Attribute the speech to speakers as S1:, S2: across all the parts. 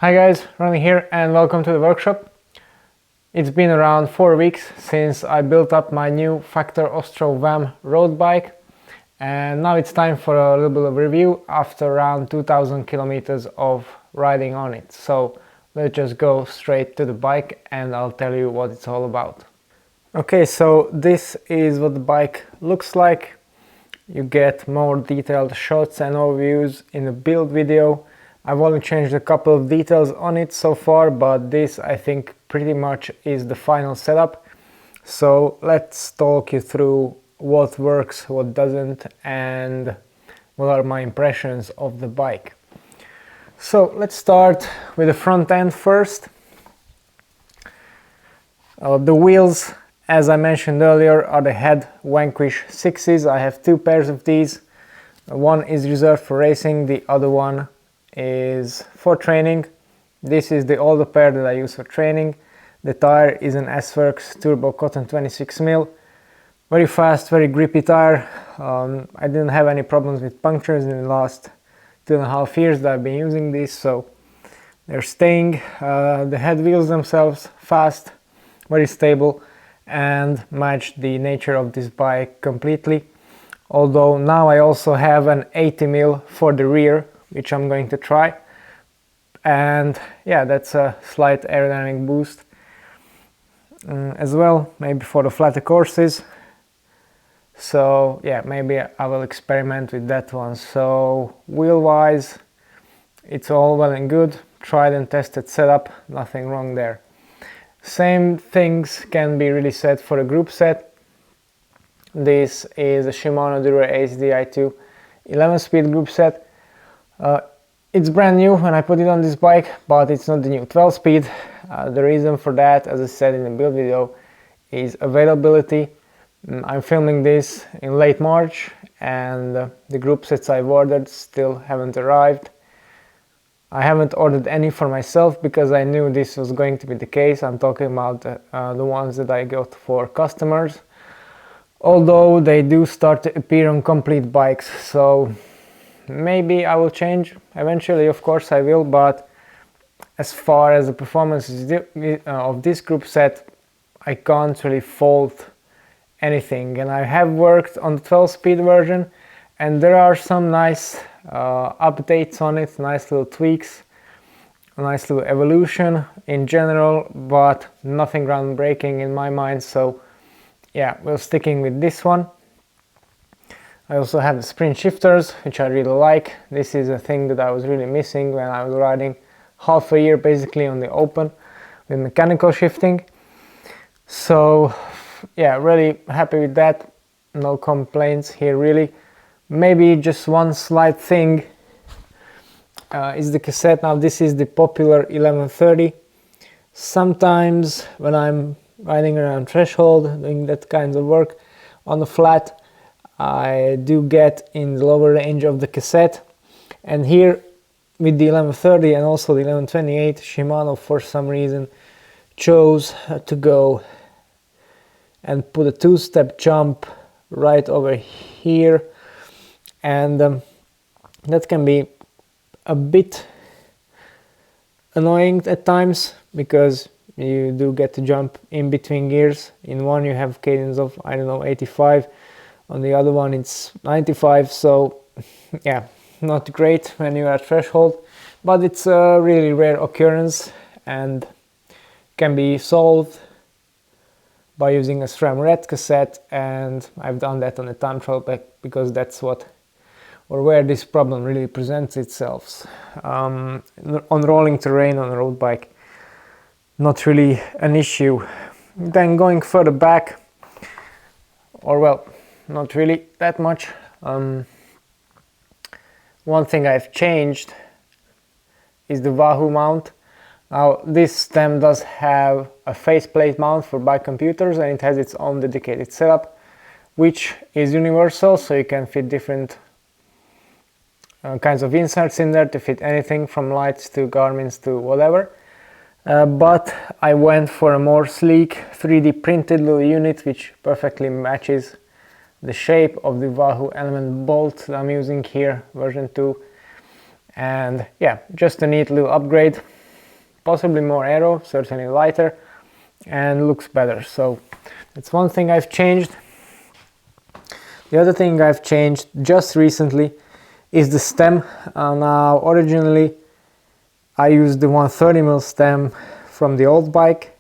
S1: Hi guys, Ronnie here and welcome to the workshop. It's been around 4 weeks since I built up my new Factor Ostro VAM road bike, and now it's time for a little bit of review after around 2000 kilometers of riding on it. So let's just go straight to the bike and I'll tell you what it's all about. Okay, so this is what the bike looks like. You get more detailed shots and overviews in the build video. I've only changed a couple of details on it so far, but this I think pretty much is the final setup. So let's talk you through what works, what doesn't, and what are my impressions of the bike. So let's start with the front end first. The wheels, as I mentioned earlier, are the Head Vanquish 6s. I have two pairs of these. One is reserved for racing, the other one is for training. This is the older pair that I use for training. The tire is an S-Works Turbo Cotton 26mm. Very fast, very grippy tire. I didn't have any problems with punctures in the last 2.5 years that I've been using this, so they're staying. The head wheels themselves, fast, very stable, and match the nature of this bike completely. Although now I also have an 80mm for the rear, which I'm going to try, and yeah, that's a slight aerodynamic boost as well, maybe for the flatter courses. So yeah, maybe I will experiment with that one. So wheel wise, it's all well and good, tried and tested setup, nothing wrong there. Same things can be really said for a group set. This is a Shimano Dura Ace Di2 11-speed group set. It's brand new when I put it on this bike, but it's not the new 12-speed. The reason for that, as I said in the build video, is availability. I'm filming this in late March and the group sets I've ordered still haven't arrived. I haven't ordered any for myself because I knew this was going to be the case. I'm talking about the ones that I got for customers. Although they do start to appear on complete bikes, so maybe I will change eventually, of course I will, but as far as the performance of this group set, I can't really fault anything. And I have worked on the 12-speed version and there are some nice updates on it, nice little tweaks, a nice little evolution in general, but nothing groundbreaking in my mind. So yeah, we're sticking with this one. I also have the sprint shifters, which I really like. This is a thing that I was really missing when I was riding half a year basically on the open with mechanical shifting. So yeah, really happy with that. No complaints here really. Maybe just one slight thing is the cassette. Now this is the popular 1130. Sometimes when I'm riding around threshold, doing that kind of work on the flat, I do get in the lower range of the cassette, and here with the 1130 and also the 1128, Shimano for some reason chose to go and put a two-step jump right over here, and that can be a bit annoying at times because you do get to jump in between gears. In one you have cadence of, I don't know, 85, on the other one it's 95, so yeah, not great when you're at threshold, but it's a really rare occurrence and can be solved by using a SRAM red cassette, and I've done that on a time trial bike because that's what or where this problem really presents itself. On rolling terrain on a road bike, not really an issue. Then going further back, or well, not really that much. One thing I've changed is the Wahoo mount. Now this stem does have a faceplate mount for bike computers and it has its own dedicated setup, which is universal, so you can fit different kinds of inserts in there to fit anything from lights to Garmin's to whatever. But I went for a more sleek 3D printed little unit which perfectly matches the shape of the Wahoo element bolt that I'm using here, version 2. And yeah, just a neat little upgrade. possibly more aero, certainly lighter, and looks better. So that's one thing I've changed. The other thing I've changed just recently is the stem. Now originally I used the 130mm stem from the old bike,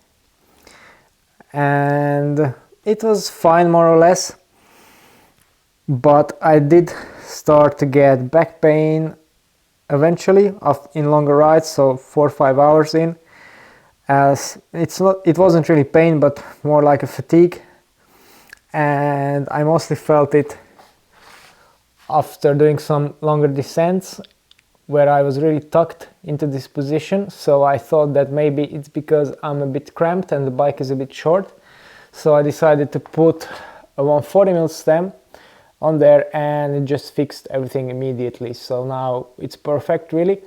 S1: and it was fine more or less, but I did start to get back pain eventually in longer rides, so 4 or 5 hours in, as it wasn't really pain but more like a fatigue, and I mostly felt it after doing some longer descents where I was really tucked into this position. So I thought that maybe it's because I'm a bit cramped and the bike is a bit short, so I decided to put a 140mm stem on there, and it just fixed everything immediately. So now it's perfect really.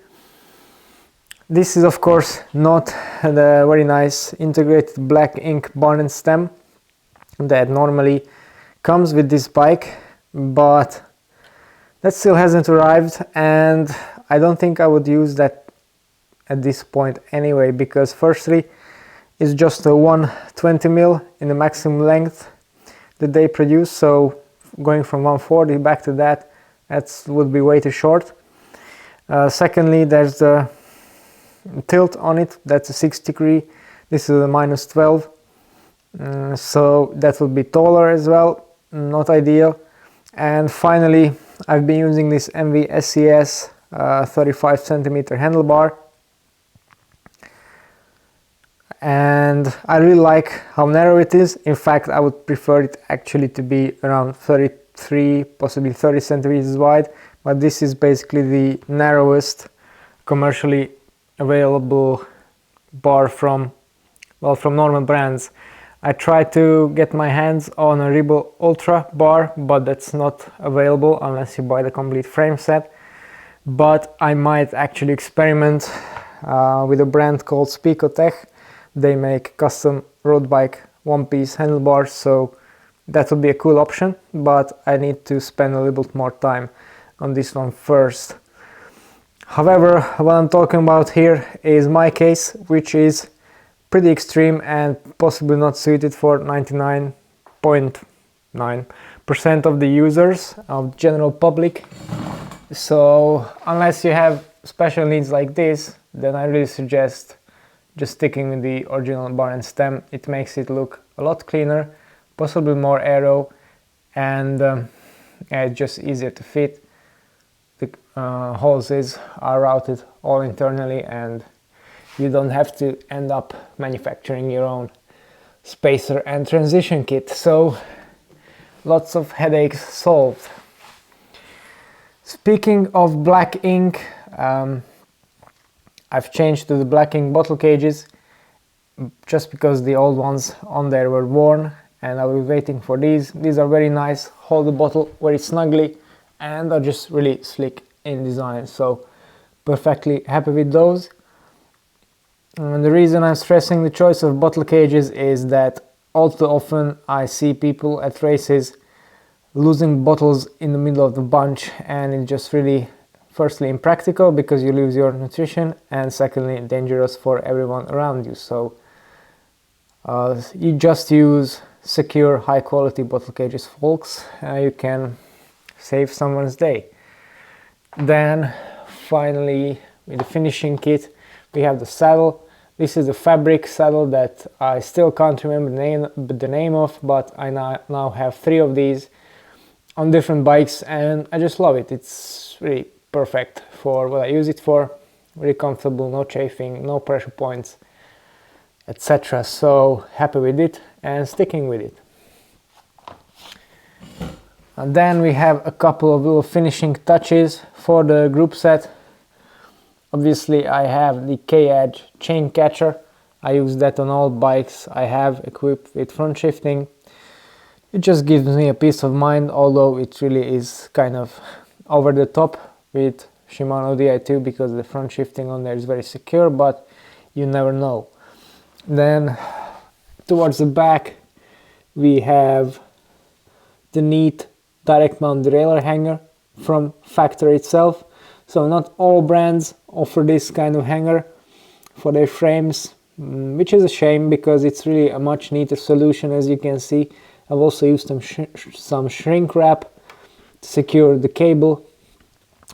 S1: This is of course not the very nice integrated black ink bar and stem that normally comes with this bike, but that still hasn't arrived, and I don't think I would use that at this point anyway, because firstly it's just a 120mm in the maximum length that they produce, so going from 140 back to that would be way too short. Secondly, there's the tilt on it, that's a 6 degree, this is a -12, so that would be taller as well, not ideal. And finally, I've been using this MV SES 35cm handlebar, and I really like how narrow it is. In fact, I would prefer it actually to be around 33, possibly 30 centimeters wide, but this is basically the narrowest commercially available bar from normal brands. I tried to get my hands on a Rebel Ultra bar, but that's not available unless you buy the complete frame set. But I might actually experiment with a brand called Spicotech. They make custom road bike one-piece handlebars, so that would be a cool option, but I need to spend a little bit more time on this one first. However, what I'm talking about here is my case, which is pretty extreme and possibly not suited for 99.9% of the users of general public. So unless you have special needs like this, then I really suggest just sticking with the original bar and stem. It makes it look a lot cleaner, possibly more aero, and it's just easier to fit. The hoses are routed all internally, and you don't have to end up manufacturing your own spacer and transition kit. So lots of headaches solved. Speaking of black ink, I've changed to the black ink bottle cages just because the old ones on there were worn, and I was waiting for these. These are very nice, hold the bottle very snugly, and are just really slick in design, so perfectly happy with those. And the reason I'm stressing the choice of bottle cages is that all too often I see people at races losing bottles in the middle of the bunch, and it's just really, firstly, impractical because you lose your nutrition, and secondly, dangerous for everyone around you. So you just use secure, high quality bottle cages, folks. You can save someone's day. Then finally, with the finishing kit, we have the saddle. This is a fabric saddle that I still can't remember the name of, but I now have 3 of these on different bikes, and I just love it. It's really perfect for what I use it for. Really comfortable, no chafing, no pressure points, etc. So happy with it and sticking with it. And then we have a couple of little finishing touches for the group set. Obviously I have the K-Edge chain catcher. I use that on all bikes I have equipped with front shifting. It just gives me a peace of mind, although it really is kind of over the top with Shimano Di2 because the front shifting on there is very secure, but you never know. Then towards the back we have the neat direct mount derailleur hanger from factory itself. So not all brands offer this kind of hanger. for their frames, which is a shame because it's really a much neater solution. As you can see, I've also used some shrink wrap to secure the cable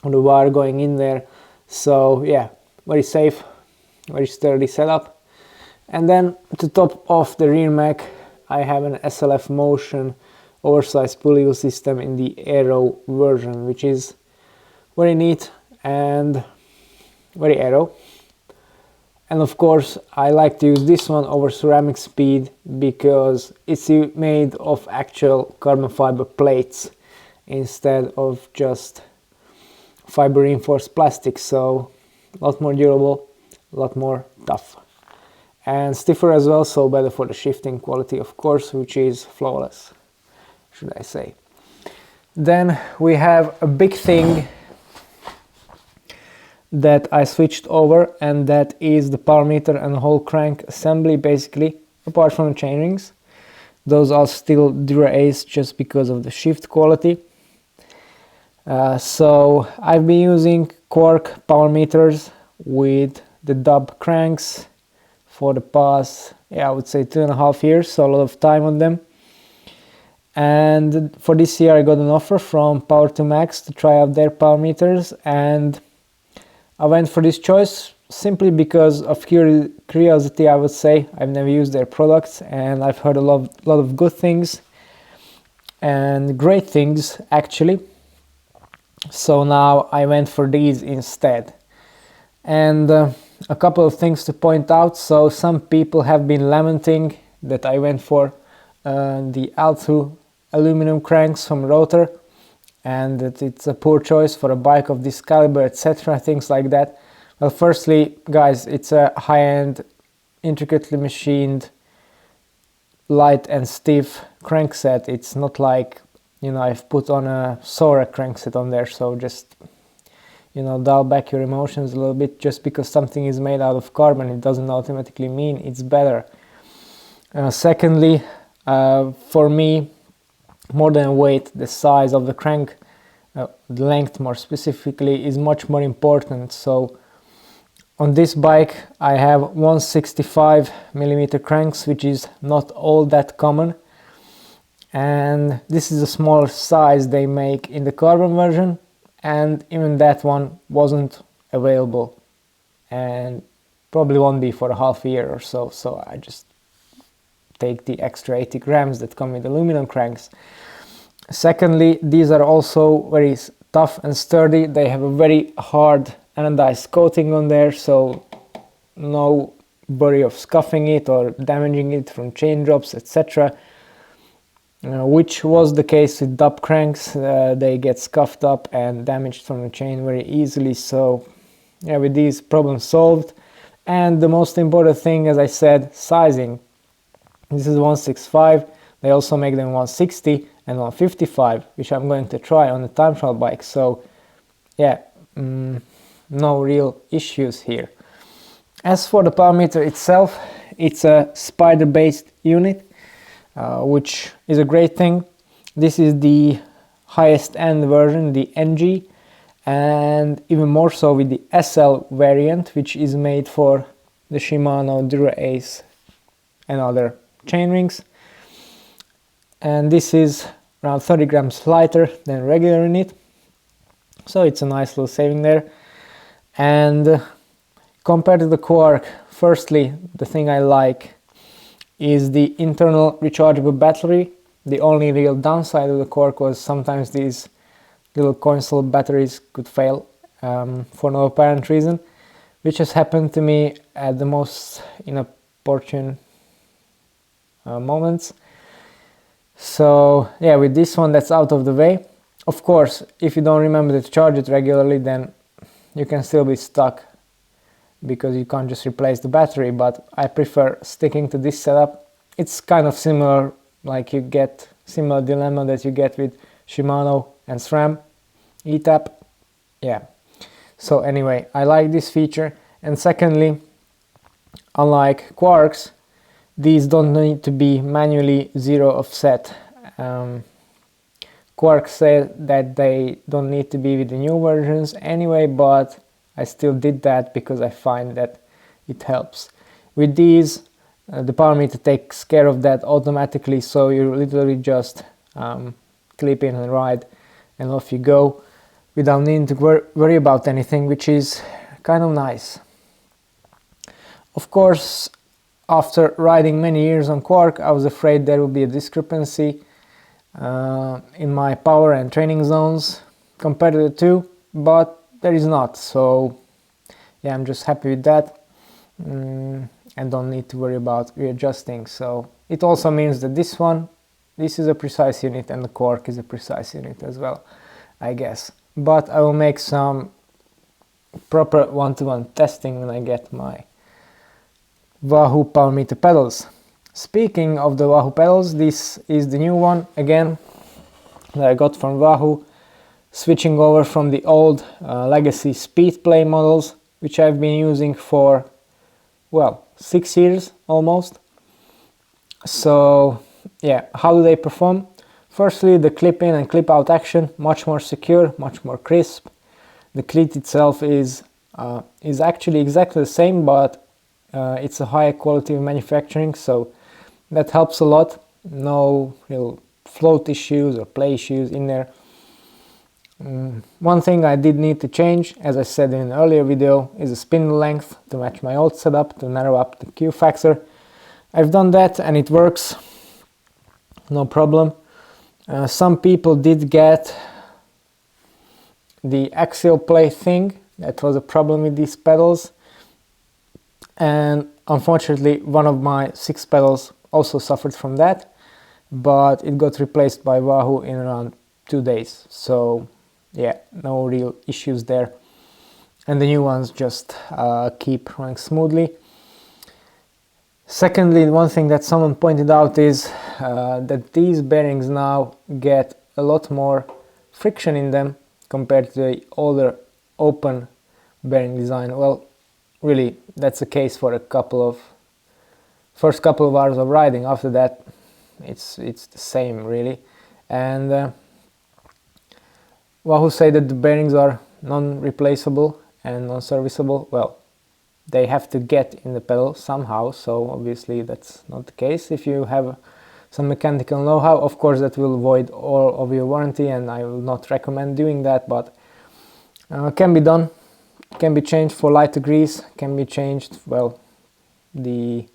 S1: or the wire going in there. So yeah, very safe, very sturdy setup. And then to top off the rear mech, I have an SLF Motion oversized pulley wheel system in the Aero version, which is very neat and very aero. And of course I like to use this one over ceramic speed because it's made of actual carbon fiber plates instead of just fiber reinforced plastic, so a lot more durable, a lot more tough, and stiffer as well, so better for the shifting quality, of course, which is flawless, should I say. Then we have a big thing that I switched over, and that is the power meter and the whole crank assembly, basically, apart from the chainrings. Those are still Dura-Ace just because of the shift quality. So I've been using Quark power meters with the dub cranks for the past, I would say 2.5 years, so a lot of time on them. And for this year I got an offer from Power2Max to try out their power meters, and I went for this choice simply because of curiosity, I would say. I've never used their products and I've heard a lot of good things and great things actually. So now I went for these instead. And a couple of things to point out. So some people have been lamenting that I went for the Altu aluminum cranks from Rotor, and that it's a poor choice for a bike of this caliber, etc., things like that. Well, firstly, guys, it's a high-end, intricately machined, light and stiff crankset. It's not like, you know, I've put on a Sora crankset on there, so just, you know, dial back your emotions a little bit. Just because something is made out of carbon, it doesn't automatically mean it's better. Secondly, for me, more than weight, the size of the crank, the length more specifically, is much more important. So on this bike I have 165mm cranks, which is not all that common, and this is a smaller size they make in the carbon version, and even that one wasn't available and probably won't be for a half a year or so. So I just take the extra 80 grams that come with aluminum cranks. Secondly, these are also very tough and sturdy. They have a very hard anodized coating on there, so no worry of scuffing it or damaging it from chain drops, etc. Which was the case with dub cranks. They get scuffed up and damaged from the chain very easily. So yeah, with these, problems solved. And the most important thing, as I said, sizing. This is 165. They also make them 160 and 155, which I'm going to try on the time trial bike. So yeah, no real issues here. As for the power meter itself, it's a spider based unit, which is a great thing. This is the highest end version, the NG, and even more so with the SL variant, which is made for the Shimano Dura-Ace and other chainrings. And this is around 30 grams lighter than regular unit, so it's a nice little saving there. And compared to the Quark, firstly, the thing I like is the internal rechargeable battery. The only real downside of the Quark was sometimes these little console batteries could fail for no apparent reason, which has happened to me at the most inopportune moments. So yeah, with this one, that's out of the way. Of course, if you don't remember to charge it regularly, then you can still be stuck because you can't just replace the battery, but I prefer sticking to this setup. It's kind of similar, like you get similar dilemma that you get with Shimano and SRAM ETAP. Yeah, so anyway, I like this feature. And secondly, unlike Quarks, these don't need to be manually zero offset. Quark said that they don't need to be with the new versions anyway, but I still did that because I find that it helps. With these, the power meter takes care of that automatically, so you literally just clip in and ride and off you go without needing to worry about anything, which is kind of nice. Of course, after riding many years on Quark, I was afraid there would be a discrepancy in my power and training zones compared to the two, but there is not. So yeah, I'm just happy with that, and don't need to worry about readjusting. So it also means that this is a precise unit, and the Quark is a precise unit as well, I guess. But I will make some proper one-to-one testing when I get my Wahoo power meter pedals. Speaking of the Wahoo pedals, this is the new one again that I got from Wahoo, switching over from the old legacy speed play models, which I've been using for, well, 6 years almost. So yeah, how do they perform? Firstly, the clip in and clip out action, much more secure, much more crisp. The cleat itself is actually exactly the same, but it's a higher quality of manufacturing, so that helps a lot. No real float issues or play issues in there. One thing I did need to change, as I said in an earlier video, is the spindle length to match my old setup, to narrow up the Q factor. I've done that and it works, no problem. Some people did get the axial play thing. That was a problem with these pedals, and unfortunately one of my 6 pedals also suffered from that, but it got replaced by Wahoo in around 2 days. So yeah, no real issues there, and the new ones just keep running smoothly. Secondly, one thing that someone pointed out is that these bearings now get a lot more friction in them compared to the older open bearing design. Well, really, that's the case for first couple of hours of riding. After that, it's the same really. And Wahoo say that the bearings are non-replaceable and non-serviceable. Well, they have to get in the pedal somehow, so obviously that's not the case. If you have some mechanical know-how, of course that will void all of your warranty, and I will not recommend doing that, but can be done, can be changed for lighter grease, can be changed, well, the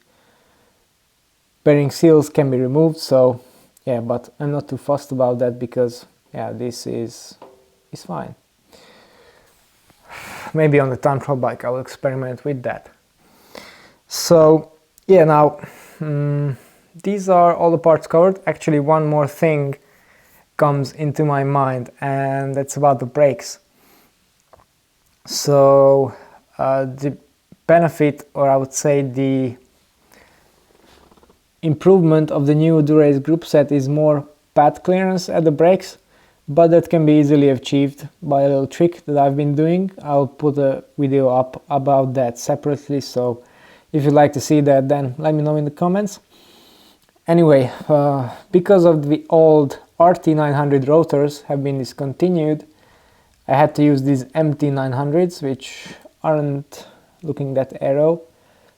S1: bearing seals can be removed, so yeah, but I'm not too fussed about that because yeah, this is fine. Maybe on the time trial bike I will experiment with that. So yeah, now these are all the parts covered. Actually, one more thing comes into my mind, and that's about the brakes. So the benefit, or I would say the improvement of the new Dura-Ace group set is more pad clearance at the brakes, but that can be easily achieved by a little trick that I've been doing. I'll put a video up about that separately, so if you'd like to see that, then let me know in the comments. Anyway, because of the old RT900 rotors have been discontinued, I had to use these MT900s, which aren't looking that aero.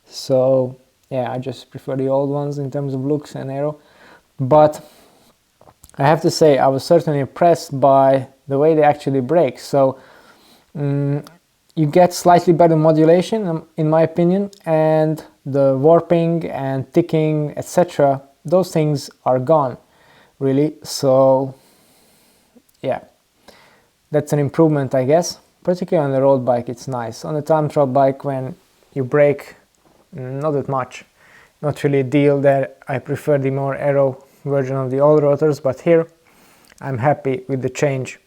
S1: So yeah, I just prefer the old ones in terms of looks and aero. But I have to say, I was certainly impressed by the way they actually brake. So you get slightly better modulation, in my opinion, and the warping and ticking, etc., those things are gone, really. So yeah, that's an improvement, I guess. Particularly on the road bike, it's nice. On the time trial bike, when you brake, not that much. Not really a deal there. I prefer the more aero version of the old rotors, but here I'm happy with the change.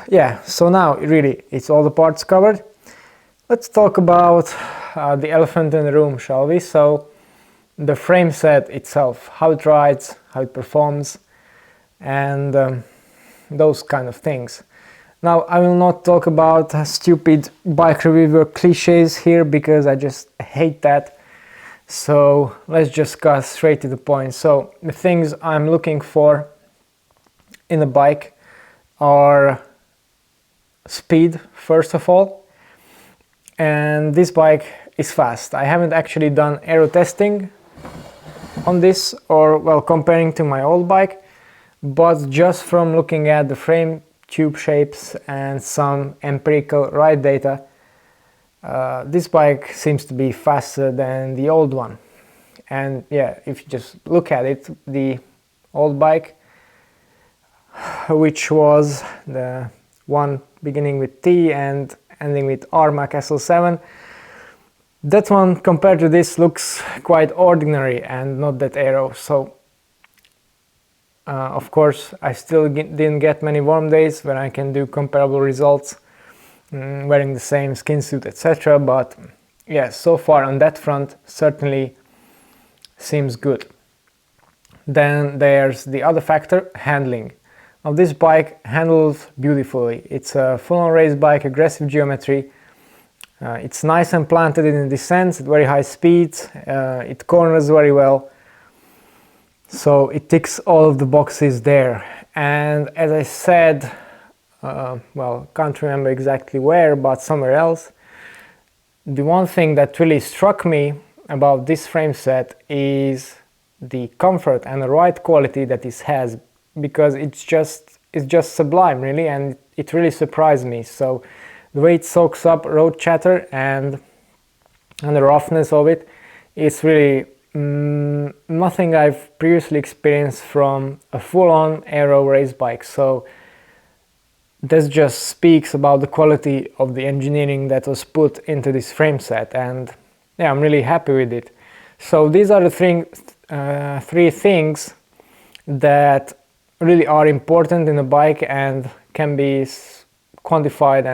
S1: Yeah, so now really it's all the parts covered. Let's talk about the elephant in the room, shall we? So the frame set itself, how it rides, how it performs, and those kind of things. Now, I will not talk about stupid bike reviewer cliches here because I just hate that. So let's just cut straight to the point. So the things I'm looking for in a bike are speed, first of all, and this bike is fast. I haven't actually done aero testing on this, or well, comparing to my old bike, but just from looking at the frame tube shapes and some empirical ride data, this bike seems to be faster than the old one. And yeah, if you just look at it, the old bike, which was the one beginning with T and ending with RMAC SL7, that one compared to this looks quite ordinary and not that aero. So of course I still didn't get many warm days when I can do comparable results wearing the same skin suit, etc. But yeah, so far on that front certainly seems good. Then there's the other factor, handling. Now this bike handles beautifully. It's a full-on race bike, aggressive geometry. It's nice and planted in descents at very high speeds. It corners very well. So it ticks all of the boxes there. And as I said, well, can't remember exactly where, but somewhere else, the one thing that really struck me about this frame set is the comfort and the ride quality that this has, because it's just sublime really, and it really surprised me. So the way it soaks up road chatter and the roughness of it is really nothing I've previously experienced from a full-on aero race bike. So this just speaks about the quality of the engineering that was put into this frame set, and yeah, I'm really happy with it. So these are the three things that really are important in a bike and can be quantified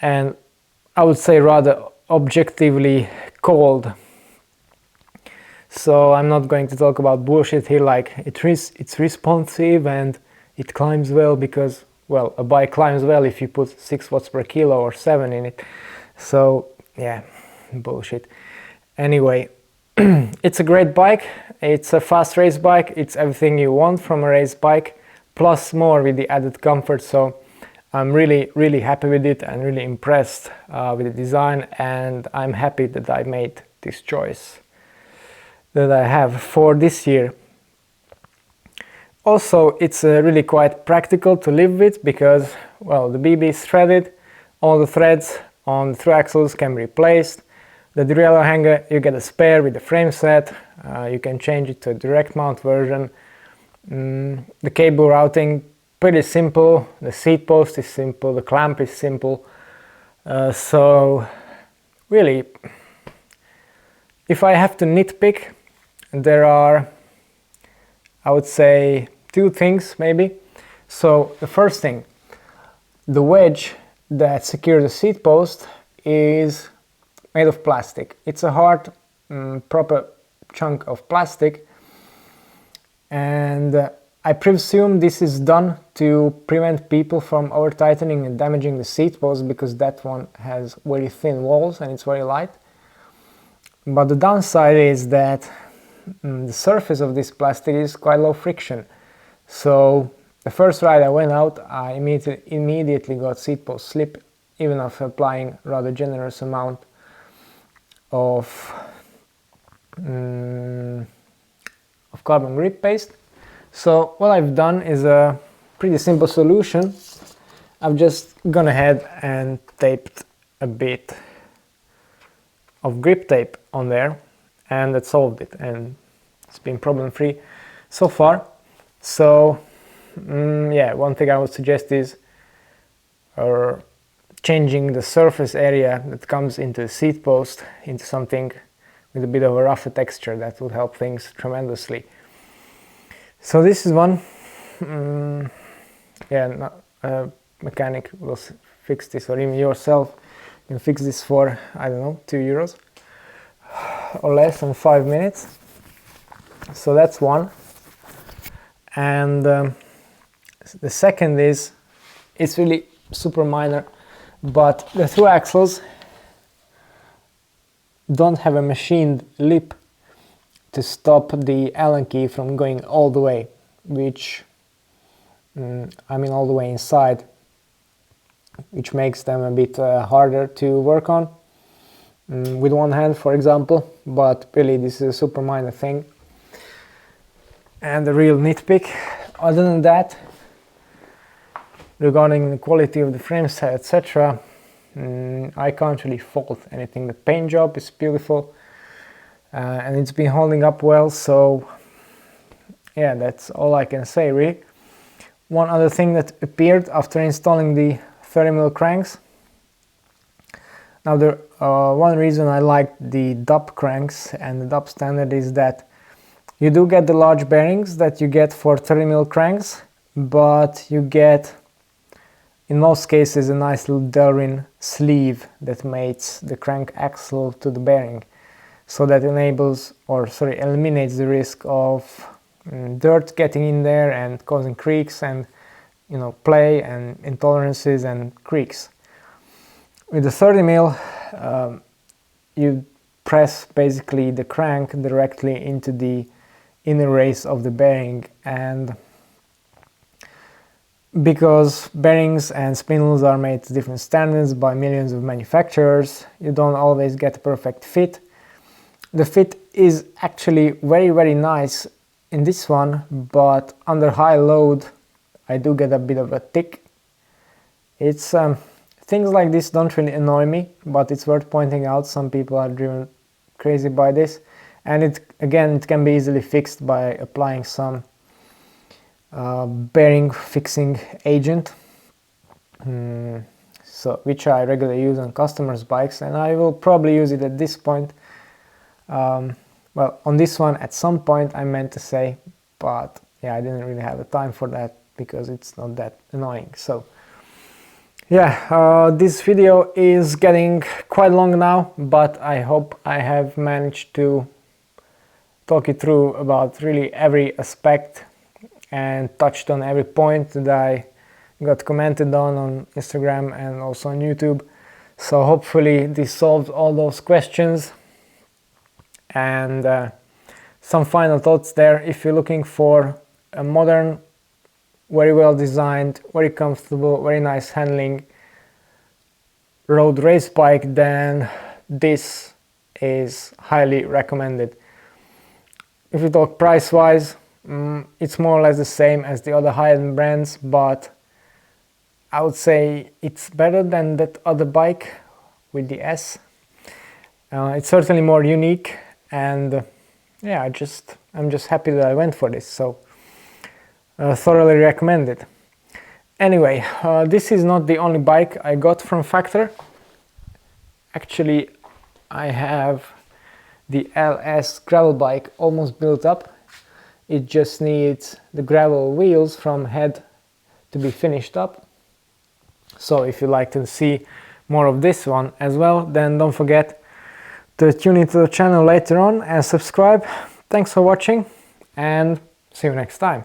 S1: and I would say rather objectively called. So I'm not going to talk about bullshit here like it's responsive and it climbs well, because well, a bike climbs well if you put 6 watts per kilo or 7 in it. So yeah, bullshit. Anyway, it's a great bike. It's a fast race bike. It's everything you want from a race bike, plus more with the added comfort. So I'm really happy with it and really impressed with the design, and I'm happy that I made this choice that I have for this year. Also, it's really quite practical to live with, because well, the BB is threaded, all the threads on the through axles can be replaced. The derailleur hanger, you get a spare with the frame set. You can change it to a direct mount version. The cable routing, pretty simple. The seat post is simple. The clamp is simple. So really, if I have to nitpick, there are, I would say, 2 things maybe. So the first thing, the wedge that secures the seat post is made of plastic. It's a hard, proper chunk of plastic, and I presume this is done to prevent people from over tightening and damaging the seat post, because that one has very thin walls and it's very light. But the downside is that the surface of this plastic is quite low friction. So the first ride I went out, I immediately got seat post slip, even after applying rather generous amount of carbon grip paste. So what I've done is a pretty simple solution. I've just gone ahead and taped a bit of grip tape on there, and that solved it, and it's been problem free so far. So yeah, one thing I would suggest is changing the surface area that comes into the seat post into something with a bit of a rougher texture. That would help things tremendously. So this is one. Yeah, a mechanic will fix this, or even yourself can fix this for, I don't know, €2 or less than 5 minutes. So that's one. And the second is, it's really super minor, but the through axles don't have a machined lip to stop the Allen key from going all the way, which I mean all the way inside, which makes them a bit harder to work on with one hand, for example, but really this is a super minor thing and a real nitpick. Other than that, regarding the quality of the frame set, etc., I can't really fault anything. The paint job is beautiful and it's been holding up well, so yeah, that's all I can say really. One other thing that appeared after installing the 30mm cranks. Now one reason I like the DUP cranks and the DUP standard is that you do get the large bearings that you get for 30mm cranks, but you get in most cases a nice little Delrin sleeve that mates the crank axle to the bearing, so that eliminates the risk of dirt getting in there and causing creaks and play and intolerances and creaks. With the 30mm you press basically the crank directly into the inner race of the bearing, and because bearings and spindles are made to different standards by millions of manufacturers, you don't always get a perfect fit. The fit is actually very nice in this one, but under high load I do get a bit of a tick. It's things like this don't really annoy me, but it's worth pointing out. Some people are driven crazy by this, and it can be easily fixed by applying some bearing fixing agent, which I regularly use on customers' bikes, and I will probably use it at this point. Well, on this one at some point I meant to say, but yeah, I didn't really have the time for that because it's not that annoying. So yeah, this video is getting quite long now, but I hope I have managed to talk you through about really every aspect and touched on every point that I got commented on Instagram and also on YouTube. So hopefully this solves all those questions. And some final thoughts there: if you're looking for a modern, very well designed, very comfortable, very nice handling road race bike, then this is highly recommended. If you talk price wise, it's more or less the same as the other high-end brands, but I would say it's better than that other bike with the S. It's certainly more unique, and yeah, I'm just happy that I went for this, so thoroughly recommend it. Anyway, this is not the only bike I got from Factor. Actually, I have the LS gravel bike almost built up. It just needs the gravel wheels from head to be finished up. So if you'd like to see more of this one as well, then don't forget to tune into the channel later on and subscribe. Thanks for watching, and see you next time.